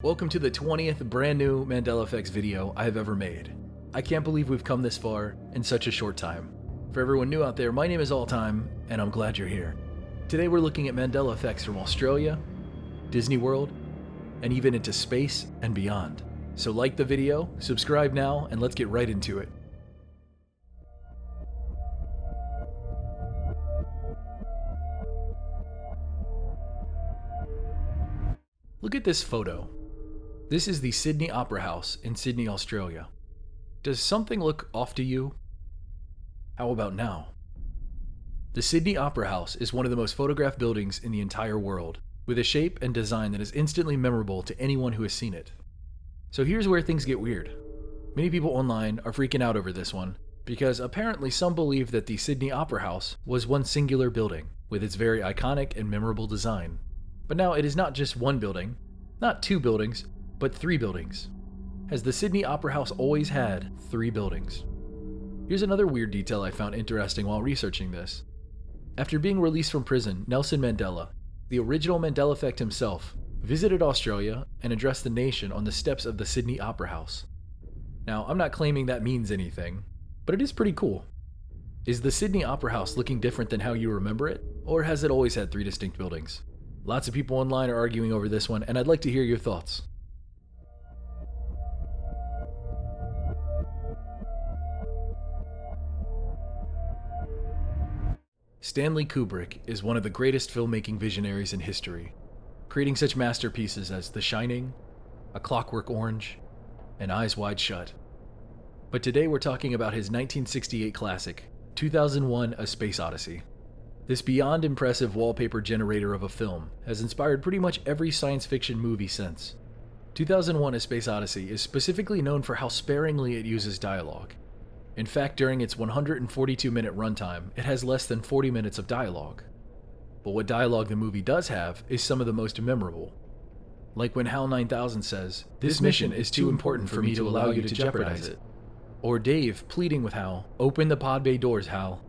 Welcome to the 20th brand new Mandela Effects video I have ever made. I can't believe we've come this far in such a short time. For everyone new out there, my name is Alltime, and I'm glad you're here. Today we're looking at Mandela effects from Australia, Disney World, and even into space and beyond. So like the video, subscribe now, and let's get right into it. Look at this photo. This is the Sydney Opera House in Sydney, Australia. Does something look off to you? How about now? The Sydney Opera House is one of the most photographed buildings in the entire world, with a shape and design that is instantly memorable to anyone who has seen it. So here's where things get weird. Many people online are freaking out over this one, because apparently some believe that the Sydney Opera House was one singular building, with its very iconic and memorable design. But now it is not just one building, not two buildings, but three buildings. Has the Sydney Opera House always had three buildings? Here's another weird detail I found interesting while researching this. After being released from prison, Nelson Mandela, the original Mandela effect himself, visited Australia and addressed the nation on the steps of the Sydney Opera House. Now, I'm not claiming that means anything, but it is pretty cool. Is the Sydney Opera House looking different than how you remember it, or has it always had three distinct buildings? Lots of people online are arguing over this one, and I'd like to hear your thoughts. Stanley Kubrick is one of the greatest filmmaking visionaries in history, creating such masterpieces as The Shining, A Clockwork Orange, and Eyes Wide Shut. But today we're talking about his 1968 classic, 2001: A Space Odyssey. This beyond impressive wallpaper generator of a film has inspired pretty much every science fiction movie since. 2001: A Space Odyssey is specifically known for how sparingly it uses dialogue. In fact, during its 142-minute runtime, it has less than 40 minutes of dialogue. But what dialogue the movie does have is some of the most memorable. Like when HAL 9000 says, "This mission is too important for me to allow you to jeopardize it." Or Dave pleading with HAL, "Open the pod bay doors, HAL."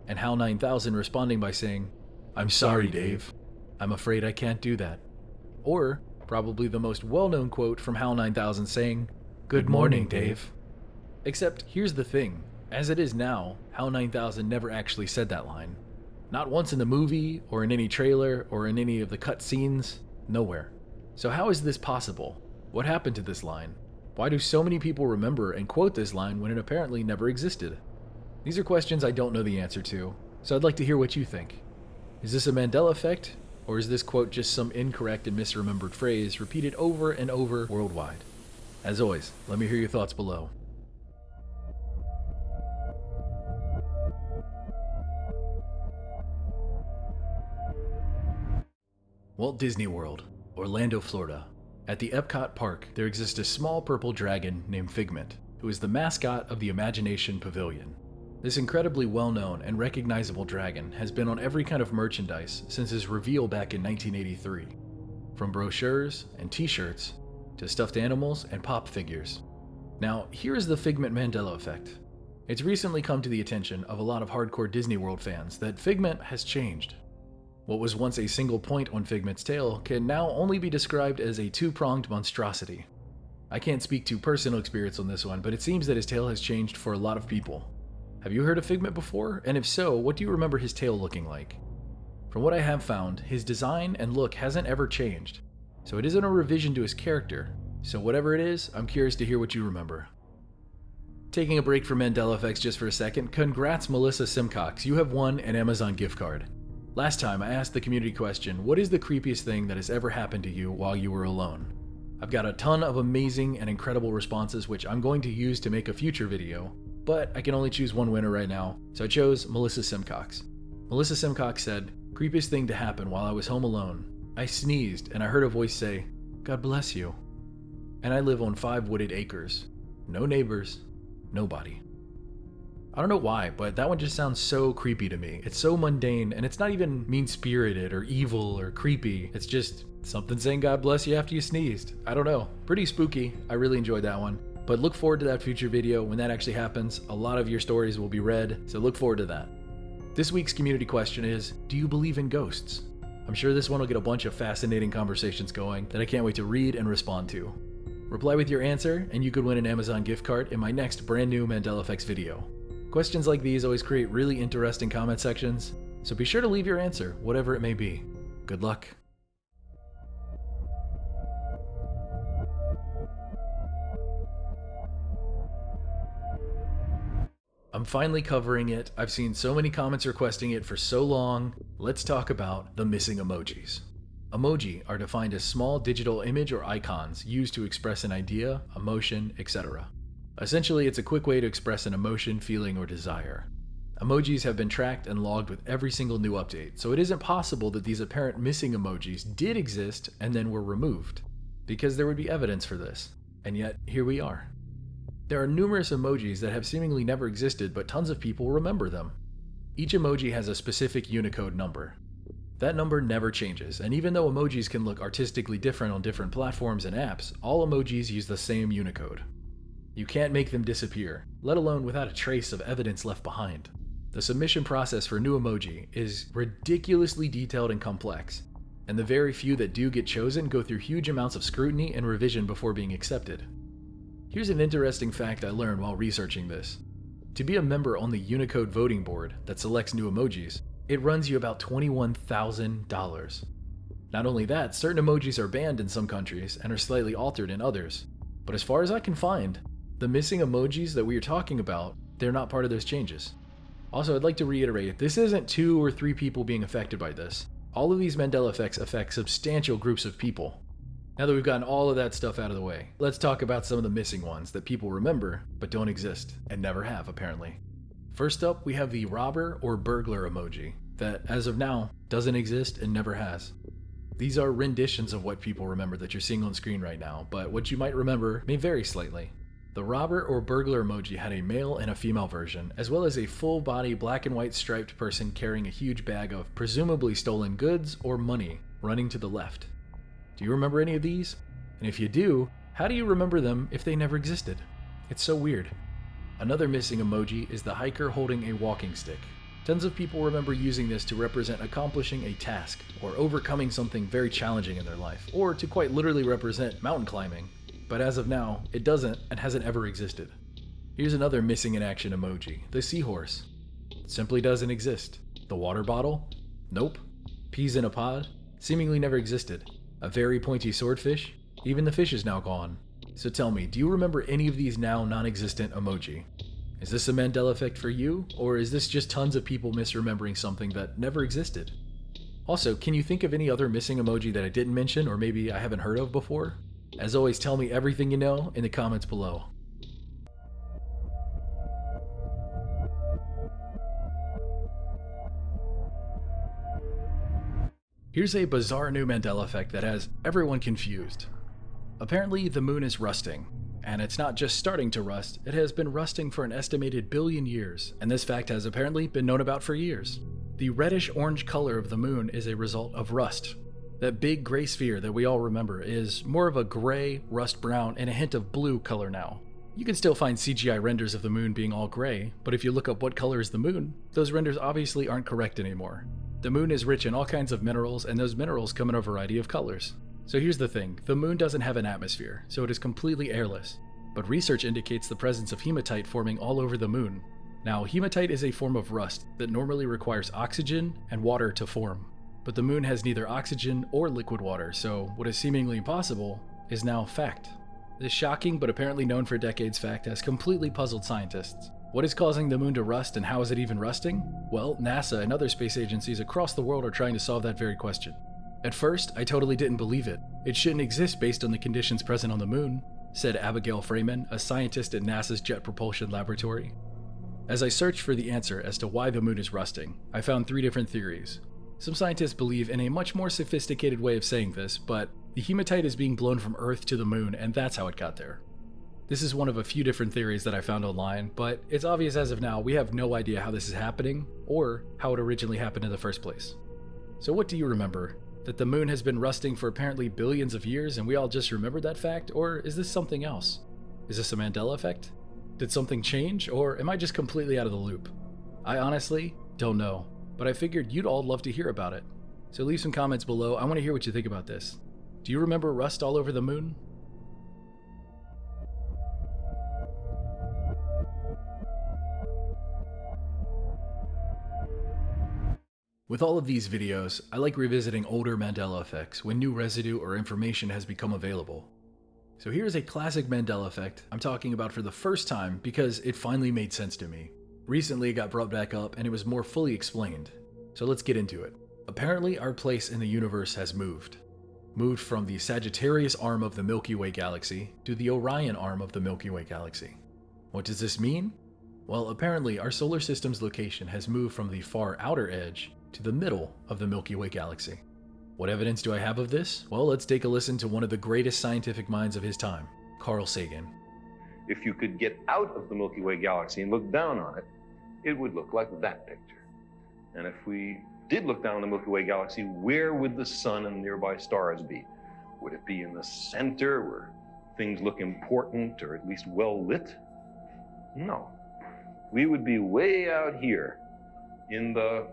And HAL 9000 responding by saying, "I'm sorry, Dave. I'm afraid I can't do that." Or, probably the most well-known quote from HAL 9000 saying, "Good morning, Dave." Except, here's the thing. As it is now, HAL 9000 never actually said that line. Not once in the movie, or in any trailer, or in any of the cut scenes. Nowhere. So how is this possible? What happened to this line? Why do so many people remember and quote this line when it apparently never existed? These are questions I don't know the answer to, so I'd like to hear what you think. Is this a Mandela effect, or is this quote just some incorrect and misremembered phrase repeated over and over worldwide? As always, let me hear your thoughts below. Walt Disney World, Orlando, Florida. At the Epcot Park, there exists a small purple dragon named Figment, who is the mascot of the Imagination Pavilion. This incredibly well-known and recognizable dragon has been on every kind of merchandise since his reveal back in 1983. From brochures and t-shirts, to stuffed animals and pop figures. Now, here is the Figment Mandela effect. It's recently come to the attention of a lot of hardcore Disney World fans that Figment has changed. What was once a single point on Figment's tail can now only be described as a two-pronged monstrosity. I can't speak to personal experience on this one, but it seems that his tail has changed for a lot of people. Have you heard of Figment before? And if so, what do you remember his tail looking like? From what I have found, his design and look hasn't ever changed, so it isn't a revision to his character. So whatever it is, I'm curious to hear what you remember. Taking a break from Mandela effects just for a second, congrats Melissa Simcox, you have won an Amazon gift card. Last time I asked the community question, what is the creepiest thing that has ever happened to you while you were alone? I've got a ton of amazing and incredible responses which I'm going to use to make a future video, but I can only choose one winner right now, so I chose Melissa Simcox. Melissa Simcox said, "Creepiest thing to happen while I was home alone. I sneezed and I heard a voice say, 'God bless you.' And I live on 5 wooded acres. No neighbors, nobody." I don't know why, but that one just sounds so creepy to me. It's so mundane, and it's not even mean-spirited or evil or creepy. It's just something saying God bless you after you sneezed. I don't know. Pretty spooky. I really enjoyed that one. But look forward to that future video. When that actually happens, a lot of your stories will be read, so look forward to that. This week's community question is, do you believe in ghosts? I'm sure this one will get a bunch of fascinating conversations going that I can't wait to read and respond to. Reply with your answer, and you could win an Amazon gift card in my next brand new Mandela Effects video. Questions like these always create really interesting comment sections, so be sure to leave your answer, whatever it may be. Good luck. I'm finally covering it. I've seen so many comments requesting it for so long. Let's talk about the missing emojis. Emoji are defined as small digital image or icons used to express an idea, emotion, etc. Essentially, it's a quick way to express an emotion, feeling, or desire. Emojis have been tracked and logged with every single new update, so it isn't possible that these apparent missing emojis did exist and then were removed, because there would be evidence for this. And yet, here we are. There are numerous emojis that have seemingly never existed, but tons of people remember them. Each emoji has a specific Unicode number. That number never changes, and even though emojis can look artistically different on different platforms and apps, all emojis use the same Unicode. You can't make them disappear, let alone without a trace of evidence left behind. The submission process for new emoji is ridiculously detailed and complex, and the very few that do get chosen go through huge amounts of scrutiny and revision before being accepted. Here's an interesting fact I learned while researching this. To be a member on the Unicode voting board that selects new emojis, it runs you about $21,000. Not only that, certain emojis are banned in some countries and are slightly altered in others. But as far as I can find, the missing emojis that we are talking about, they're not part of those changes. Also, I'd like to reiterate, this isn't 2 or 3 people being affected by this. All of these Mandela effects affect substantial groups of people. Now that we've gotten all of that stuff out of the way, let's talk about some of the missing ones that people remember but don't exist, and never have apparently. First up, we have the robber or burglar emoji that, as of now, doesn't exist and never has. These are renditions of what people remember that you're seeing on screen right now, but what you might remember may vary slightly. The robber or burglar emoji had a male and a female version, as well as a full-body black and white striped person carrying a huge bag of presumably stolen goods or money running to the left. Do you remember any of these? And if you do, how do you remember them if they never existed? It's so weird. Another missing emoji is the hiker holding a walking stick. Tons of people remember using this to represent accomplishing a task, or overcoming something very challenging in their life, or to quite literally represent mountain climbing. But as of now, it doesn't and hasn't ever existed. Here's another missing in action emoji, the seahorse. It simply doesn't exist. The water bottle? Nope. Peas in a pod? Seemingly never existed. A very pointy swordfish? Even the fish is now gone. So tell me, do you remember any of these now non-existent emoji? Is this a Mandela effect for you, or is this just tons of people misremembering something that never existed? Also, can you think of any other missing emoji that I didn't mention or maybe I haven't heard of before? As always, tell me everything you know in the comments below. Here's a bizarre new Mandela effect that has everyone confused. Apparently, the moon is rusting, and it's not just starting to rust, it has been rusting for an estimated billion years, and this fact has apparently been known about for years. The reddish-orange color of the moon is a result of rust. That big gray sphere that we all remember is more of a gray, rust brown, and a hint of blue color now. You can still find CGI renders of the moon being all gray, but if you look up what color is the moon, those renders obviously aren't correct anymore. The moon is rich in all kinds of minerals, and those minerals come in a variety of colors. So here's the thing, the moon doesn't have an atmosphere, so it is completely airless. But research indicates the presence of hematite forming all over the moon. Now, hematite is a form of rust that normally requires oxygen and water to form. But the moon has neither oxygen or liquid water, so what is seemingly impossible is now fact. This shocking but apparently known for decades fact has completely puzzled scientists. What is causing the moon to rust and how is it even rusting? Well, NASA and other space agencies across the world are trying to solve that very question. At first, I totally didn't believe it. It shouldn't exist based on the conditions present on the moon, said Abigail Freeman, a scientist at NASA's Jet Propulsion Laboratory. As I searched for the answer as to why the moon is rusting, I found 3 different theories. Some scientists believe in a much more sophisticated way of saying this, but the hematite is being blown from Earth to the moon, and that's how it got there. This is one of a few different theories that I found online, but it's obvious as of now we have no idea how this is happening, or how it originally happened in the first place. So what do you remember? That the moon has been rusting for apparently billions of years and we all just remembered that fact, or is this something else? Is this a Mandela effect? Did something change, or am I just completely out of the loop? I honestly don't know, but I figured you'd all love to hear about it. So leave some comments below. I want to hear what you think about this. Do you remember rust all over the moon? With all of these videos, I like revisiting older Mandela effects when new residue or information has become available. So here's a classic Mandela effect I'm talking about for the first time because it finally made sense to me. Recently it got brought back up and it was more fully explained. So let's get into it. Apparently our place in the universe has moved. Moved from the Sagittarius arm of the Milky Way galaxy to the Orion arm of the Milky Way galaxy. What does this mean? Well, apparently our solar system's location has moved from the far outer edge to the middle of the Milky Way galaxy. What evidence do I have of this? Well, let's take a listen to one of the greatest scientific minds of his time, Carl Sagan. If you could get out of the Milky Way galaxy and look down on it, it would look like that picture. And if we did look down on the Milky Way galaxy, where would the sun and nearby stars be? Would it be in the center where things look important or at least well lit? No. We would be way out here in the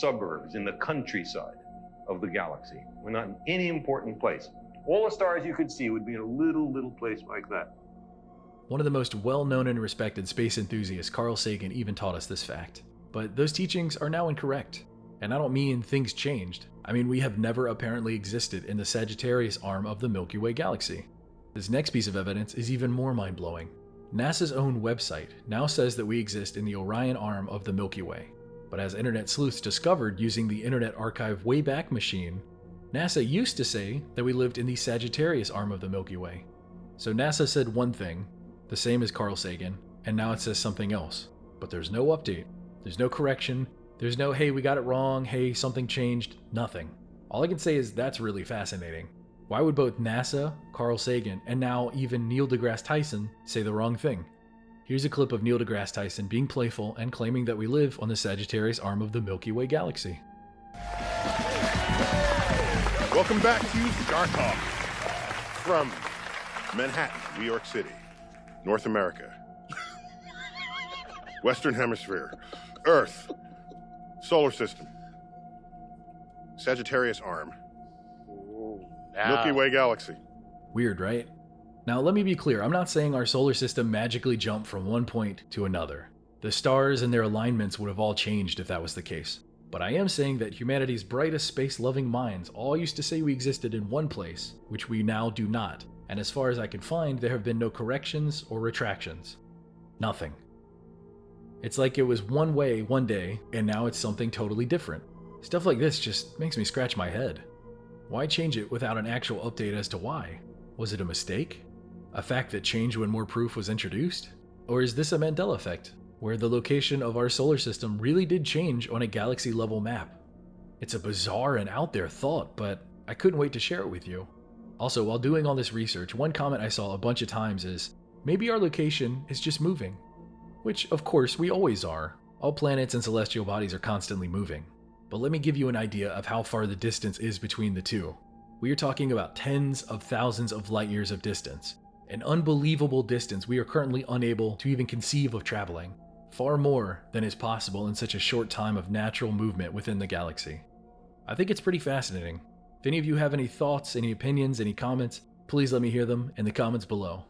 suburbs, in the countryside of the galaxy. We're not in any important place. All the stars you could see would be in a little place like that. One of the most well-known and respected space enthusiasts, Carl Sagan, even taught us this fact. But those teachings are now incorrect. And I don't mean things changed. I mean we have never apparently existed in the Sagittarius arm of the Milky Way galaxy. This next piece of evidence is even more mind-blowing. NASA's own website now says that we exist in the Orion arm of the Milky Way. But as internet sleuths discovered using the Internet Archive Wayback Machine, NASA used to say that we lived in the Sagittarius arm of the Milky Way. So NASA said one thing, the same as Carl Sagan, and now it says something else. But there's no update, there's no correction, there's no hey we got it wrong, hey something changed, nothing. All I can say is that's really fascinating. Why would both NASA, Carl Sagan, and now even Neil deGrasse Tyson say the wrong thing? Here's a clip of Neil deGrasse Tyson being playful and claiming that we live on the Sagittarius arm of the Milky Way galaxy. Welcome back to Star Talk from Manhattan, New York City, North America, Western Hemisphere, Earth, Solar System, Sagittarius arm, Milky Way galaxy. Weird, right? Now let me be clear, I'm not saying our solar system magically jumped from one point to another. The stars and their alignments would have all changed if that was the case. But I am saying that humanity's brightest space-loving minds all used to say we existed in one place, which we now do not. And as far as I can find, there have been no corrections or retractions. Nothing. It's like it was one way one day, and now it's something totally different. Stuff like this just makes me scratch my head. Why change it without an actual update as to why? Was it a mistake? A fact that changed when more proof was introduced? Or is this a Mandela effect, where the location of our solar system really did change on a galaxy-level map? It's a bizarre and out there thought, but I couldn't wait to share it with you. Also, while doing all this research, one comment I saw a bunch of times is, maybe our location is just moving. Which, of course, we always are. All planets and celestial bodies are constantly moving. But let me give you an idea of how far the distance is between the two. We are talking about tens of thousands of light years of distance. An unbelievable distance we are currently unable to even conceive of traveling. Far more than is possible in such a short time of natural movement within the galaxy. I think it's pretty fascinating. If any of you have any thoughts, any opinions, any comments, please let me hear them in the comments below.